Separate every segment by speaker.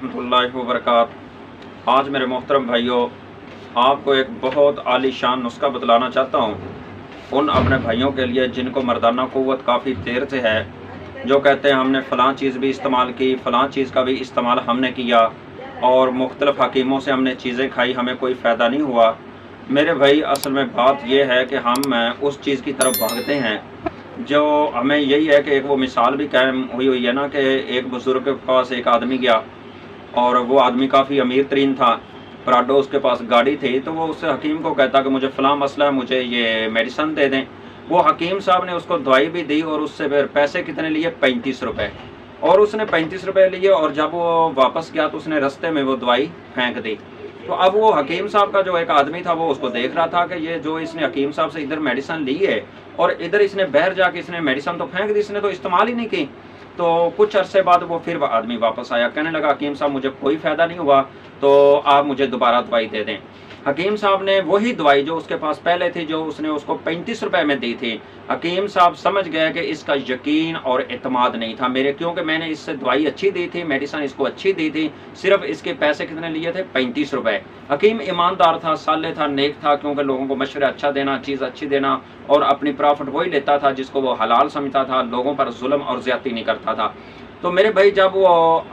Speaker 1: रहमतुल्लाहि व बरकातहू। आज मेरे मोहतरम भाइयों, आपको एक बहुत आलीशान नुस्खा बतलाना चाहता हूँ उन अपने भाइयों के लिए जिनको मर्दाना क़ुव्वत काफ़ी देर से है, जो कहते हैं हमने फ़लाँ चीज़ भी इस्तेमाल की, फ़लाँ चीज़ का भी इस्तेमाल हमने किया और मुख्तलिफ़ हकीमों से हमने चीज़ें खाई, हमें कोई फ़ायदा नहीं हुआ। मेरे भाई, असल में बात यह है कि हम उस चीज़ की तरफ भागते हैं जो हमें यही है कि एक वो मिसाल भी कायम हुई है ना कि एक बुज़ुर्ग के पास एक आदमी गया और वो आदमी काफ़ी अमीर तरीन था। प्राडो उसके पास गाड़ी थी, तो वो उस हकीम को कहता कि मुझे फ़लाँ मसला है, मुझे ये मेडिसन दे दें। वो हकीम साहब ने उसको दवाई भी दी और उससे फिर पैसे कितने लिए, 35 रुपये। और उसने 35 रुपये लिए और जब वो वापस गया तो उसने रास्ते में वो दवाई फेंक दी। तो अब वो हकीम साहब का जो एक आदमी था वो उसको देख रहा था कि ये जो इसने हकीम साहब से इधर मेडिसिन ली है और इधर इसने बाहर जाके इसने मेडिसिन तो फेंक दी, इसने तो इस्तेमाल ही नहीं की। तो कुछ अरसे बाद वो फिर आदमी वापस आया, कहने लगा हकीम साहब मुझे कोई फ़ायदा नहीं हुआ, तो आप मुझे दोबारा दवाई दे दें। हकीम साहब ने वही दवाई जो उसके पास पहले थी, जो उसने उसको 35 रुपए में दी थी, हकीम साहब समझ गए कि इसका यकीन और एतमाद नहीं था मेरे, क्योंकि मैंने इससे दवाई अच्छी दी थी, मेडिसिन इसको अच्छी दी थी, सिर्फ इसके पैसे कितने लिए थे, 35 रुपए। हकीम ईमानदार था, साले था, नेक था, क्योंकि लोगों को मशवरा अच्छा देना, चीज़ अच्छी देना और अपनी प्रॉफिट वही लेता था जिसको वो हलाल समझता था, लोगों पर जुल्म और ज्यादती नहीं करता था। तो मेरे भाई, जब वो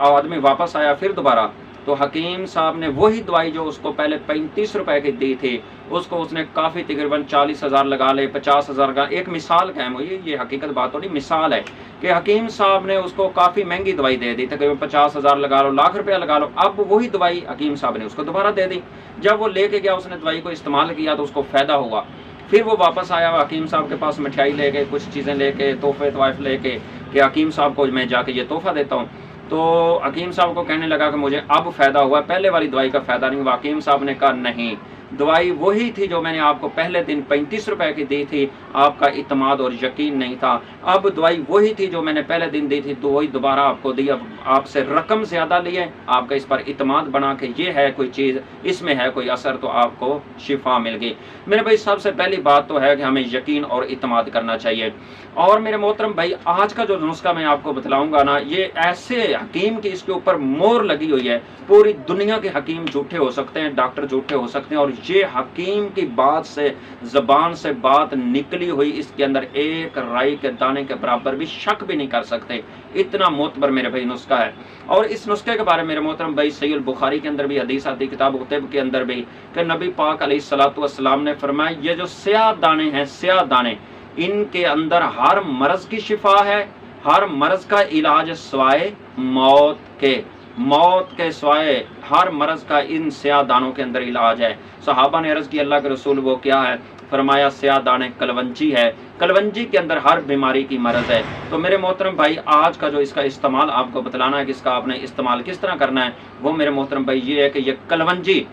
Speaker 1: आदमी वापस आया फिर दोबारा, तो हकीम साहब ने वही दवाई जो उसको पहले 35 रुपए की दी थी, उसको उसने काफ़ी तकरीबन 40,000 लगा ले, 50,000 का, एक मिसाल कायम हुई, ये हकीकत बात तो नहीं, मिसाल है कि हकीम साहब ने उसको काफ़ी महंगी दवाई दे दी, तकरीबन 50,000 लगा लो, लाख रुपया लगा लो। अब वही दवाई हकीम साहब ने उसको दोबारा दे दी। जब वो लेके गया, उसने दवाई को इस्तेमाल किया तो उसको फ़ायदा हुआ। फिर वो वापस आया हकीम साहब के पास, मिठाई लेके, कुछ चीज़ें लेके, तोहफे तवाइफ लेके कि हकीम साहब को मैं जाके ये तोहफा देता हूँ। तो हकीम साहब को कहने लगा कि मुझे अब फ़ायदा हुआ, पहले वाली दवाई का फ़ायदा नहीं हुआ। हकीम साहब ने कहा नहीं, दवाई वही थी जो मैंने आपको पहले दिन 35 रुपए की दी थी, आपका इत्मीनान और यकीन नहीं था। अब दवाई वही थी जो मैंने पहले दिन दी थी, तो वही दोबारा आपको दी। अब आपसे रकम ज़्यादा लिए, आपका इस पर इत्मीनान बना के ये है कोई चीज़, इसमें है कोई असर, तो आपको शिफा मिल गई। मेरे भाई, सबसे पहली बात तो है कि हमें यकीन और इत्मीनान करना चाहिए। और मेरे मोहतरम भाई, आज का जो नुस्खा मैं आपको बतलाऊंगा ना, ये ऐसे हकीम की इसके ऊपर मोहर लगी हुई है। पूरी दुनिया के हकीम झूठे हो सकते हैं, डॉक्टर झूठे हो सकते हैं, और ये हकीम की बात से, ज़बान से बात निकली हुई, इसके अंदर एक राई के दाने के बराबर भी शक भी नहीं कर सकते। इतना मोतबर मेरे भाई नुस्खा है। और इस नुस्खे के बारे में मेरे मोहतरम भाई, सहीह बुखारी के अंदर भी हदीस आती, किताब तिब के अंदर भी, कि नबी पाक अलैहिस्सलातु वस्सलाम ने फरमाया, ये जो स्याह दाने हैं, स्याह दाने, इनके अंदर हर मर्ज की शिफा है, हर मर्ज का इलाज सिवाय मौत के सिवाय हर मर्ज का इन स्याह दानों के अंदर इलाज है। सहाबा ने अर्ज की, अल्लाह के रसूल वो क्या है? फरमाया स्याह दाने कलवंजी है, कलवंजी के अंदर हर बीमारी की मर्ज है। तो मेरे मोहतरम भाई, आज का जो इसका इस्तेमाल आपको बतलाना है कि इसका आपने इस्तेमाल किस तरह करना है, वो मेरे मोहतरम भाई ये है कि ये कलवंजी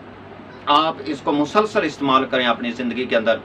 Speaker 1: आप इसको मुसलसल इस्तेमाल करें अपनी ज़िंदगी के अंदर।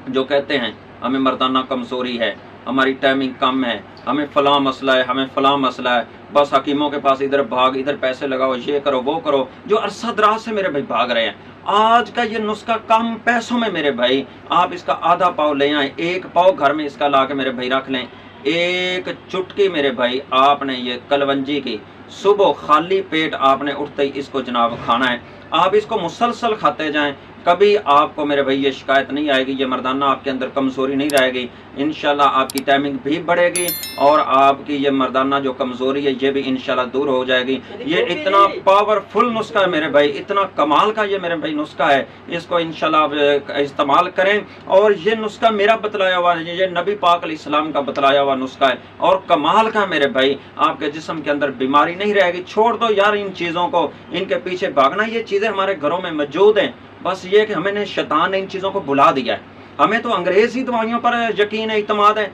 Speaker 1: जो कहते हैं हमें मर्दाना कमज़ोरी है, हमारी टाइमिंग कम है, हमें फ़लाँ मसला है, हमें फ़लाँ मसला है, बस हकीमों के पास इधर भाग, इधर पैसे लगाओ, ये करो वो करो, जो अरसा दराज से मेरे भाई भाग रहे हैं। आज का ये नुस्खा कम पैसों में मेरे भाई, आप इसका आधा पाव ले आएँ, एक पाव घर में इसका ला के मेरे भाई रख लें। एक चुटकी मेरे भाई आपने ये कलवंजी की सुबह खाली पेट आपने उठते ही इसको जनाब खाना है। आप इसको मुसलसल खाते जाएं, कभी आपको मेरे भाई ये शिकायत नहीं आएगी, ये मर्दाना आपके अंदर कमज़ोरी नहीं रहेगी। इंशाल्लाह आपकी टाइमिंग भी बढ़ेगी और आपकी ये मर्दाना जो कमज़ोरी है ये भी इंशाल्लाह दूर हो जाएगी। ये इतना पावरफुल नुस्खा है मेरे भाई, इतना कमाल का ये मेरे भाई नुस्खा है, इसको इंशाल्लाह आप इस्तेमाल करें। और ये नुस्खा मेरा बतलाया हुआ है, ये नबी पाक अलैहिस्सलाम का बतलाया हुआ नुस्खा है और कमाल का मेरे भाई, आपके जिस्म के अंदर बीमारी नहीं रहेगी। छोड़ दो यार इन चीज़ों को, इनके पीछे भागना, ये चीज़ें हमारे घरों में मौजूद हैं, बस ये कि हमें शैतान ने इन चीज़ों को भुला दिया है। हमें तो अंग्रेज़ी दवाइयों पर यकीन है, इत्मीनान है,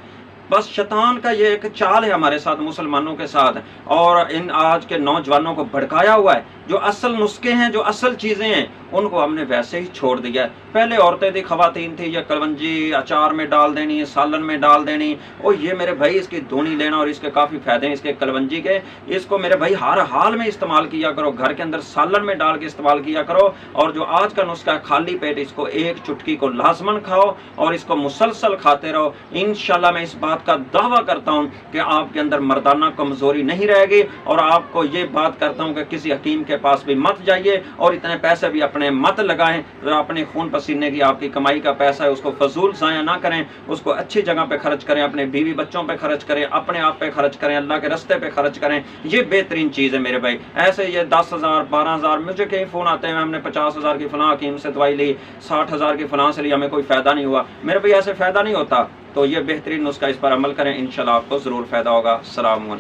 Speaker 1: बस शैतान का ये एक चाल है हमारे साथ, मुसलमानों के साथ, और इन आज के नौजवानों को भड़काया हुआ है। जो असल नुस्खे हैं, जो असल चीज़ें हैं, उनको हमने वैसे ही छोड़ दिया है। पहले औरतें थी, ख़वातीन थी, ये कलवंजी अचार में डाल देनी, सालन में डाल देनी, और ये मेरे भाई इसकी धुनी लेना, और इसके काफ़ी फ़ायदे हैं इसके कलवंजी के। इसको मेरे भाई हर हाल में इस्तेमाल किया करो, घर के अंदर सालन में डाल के इस्तेमाल किया करो। और जो आज का नुस्खा है, खाली पेट इसको एक चुटकी को लाजमन खाओ और इसको मुसलसल खाते रहो। इंशाल्लाह मैं इस बात बात का दावा करता हूँ कि आपके अंदर मर्दाना कमज़ोरी नहीं रहेगी। और आपको ये बात करता हूँ कि किसी हकीम के पास भी मत जाइए और इतने पैसे भी अपने मत लगाएं। तो अपने खून पसीने की आपकी कमाई का पैसा है उसको फजूल ज़ाया ना करें, उसको अच्छी जगह पे खर्च करें, अपने बीवी बच्चों पे खर्च करें, अपने आप पे खर्च करें, अल्लाह के रास्ते पे खर्च करें। ये बेहतरीन चीज़ है मेरे भाई। ऐसे ये 10,000 12,000 मुझे कई फ़ोन आते हैं, हमने 50,000 की फलां हकीम से दवाई ली, 60,000 की फलां से ली, हमें कोई फ़ायदा नहीं हुआ। मेरे भाई ऐसे फ़ायदा नहीं होता। तो ये बेहतरीन नुस्खा, इस पर अमल करें, इंशाल्लाह आपको ज़रूर फ़ायदा होगा। अस्सलाम वालेकुम।